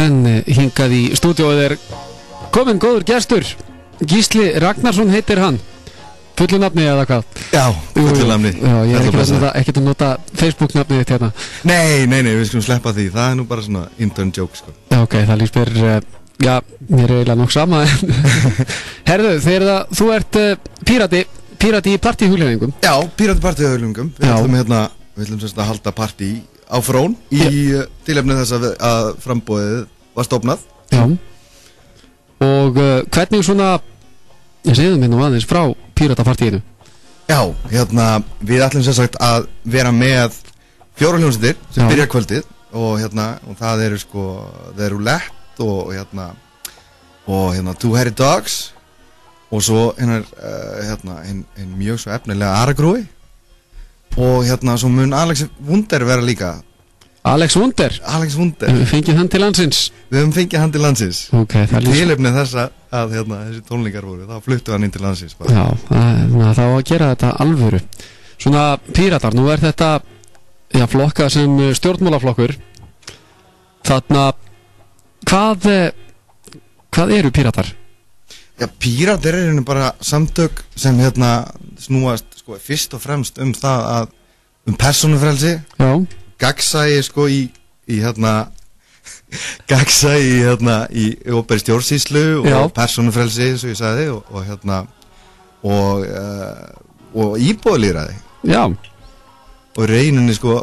En hingað í stúdíóið er kominn góður gestur. Gísli Ragnarsson heitir hann. Fullu nafni eða hvað? Já, fullu nafni. Já, ég er ekkert að nota Facebook-nafnið þitt hérna. Nei, við skulum sleppa því. Það er nú bara svona intern joke, sko. Já, ok, það líst mér, já, mér er eiginlega nokk sama. Herðu, þegar þú ert pírati í partíhugleiðingum. Já, pírati í partíhugleiðingum. Við ætlum sérst að halda partí á Frón í tilefni þess að framboðið var stofnað. Já. Og hvernig svona, ég segðum hérna aðeins frá píratapartíinu. Já, við ætlum sem sagt að vera með 4 hljómsveitir sem byrja kvöldið og það eru sko, það eru Lett og Two Hairy Dogs og svo hinn mjög svo efnilega Aragrúi og svo mun Alex Wunder vera líka. Alex Wunder? Alex Wunder. Við fengið hann til landsins? Við höfum fengið hann til landsins. Ok, það lýst. Tilefni þess að þessi tónleikar voru, þá fluttu hann inn til landsins. Bara. Já, það var að gera þetta alvöru. Svona píratar, nú er þetta flokkað sem stjórnmálaflokkur. Þarna, hvað eru píratar? Já, píratar eru bara samtök sem snúast sko, fyrst og fremst það að persónufrelsi. Já. Gagnsæi sko í opinberri stjórnsýslu og persónufrelsi eins og ég sagði og íbúðalýðræði. Já. Og reyninni sko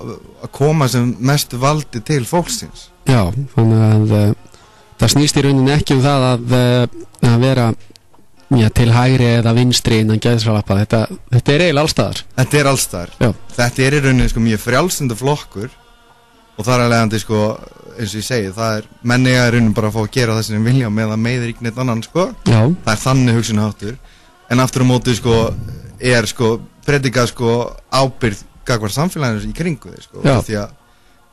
að koma sem mest valdi til fólksins. Já, þannig að það snýst í rauninni ekki það að vera til hægri eða vinstri innan geðsralappa. Þetta er eiginlega allstaðar. Þetta er allstaðar. Já. Þetta er í rauninni sko mjög frjálslyndur flokkur og þar er leiðandi sko, eins og ég segi, það er menni að rauninni bara að fá að gera það sem þeim vilja með að meiðir ekki neitt annan sko. Já. Það er þannig hugsunarháttur. En aftur á móti sko er sko predikað sko ábyrgð gagnvart samfélaginu í kringu þeir sko. Því að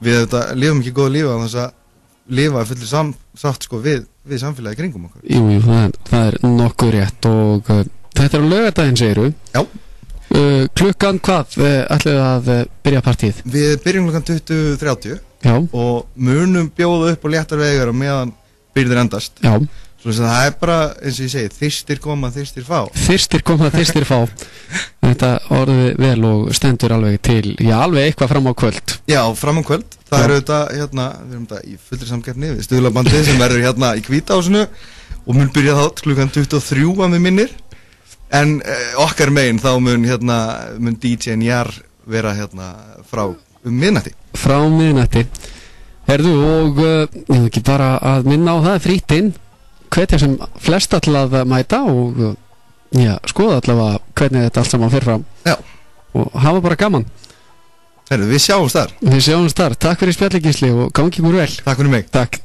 við þetta lifum ekki góða lífa þess að lifa fullir sátt sko við samfélagi kringum okkur. Jú, það er nokkuð rétt og þetta er á laugardaginn segiru. Já. Klukkan hvað ætlið að byrja partíð? Við byrjum klukkan 20:30. Já. Og munum bjóða upp á léttar vegar og meðan byrðir endast. Já. Svo það er bara, eins og ég segi, þyrstir koma, þyrstir fá. Þyrstir koma, þyrstir fá. Þetta orðið vel og stendur alveg til, alveg eitthvað fram á kvöld. Já, fram á kvöld. Það eru þetta, við erum þetta í fullri samkeppni við Stuðlabandið sem verður í Hvítahúsinu og mun byrja þá klukkan 23 að mig minnir. En okkar megin þá mun DJ-n Jar vera frá miðnætti. Frá miðnætti. Herðu og ég ekki bara að minna á það frítt inn. Hvetja sem flest til að mæta og skoða allavega hvernig þetta allt saman fer fram. Já. Og hafa bara gaman. Herru, við sjáumst þar. Takk fyrir spjalli Gísli og gangi ykkur vel. Takk fyrir mig. Takk.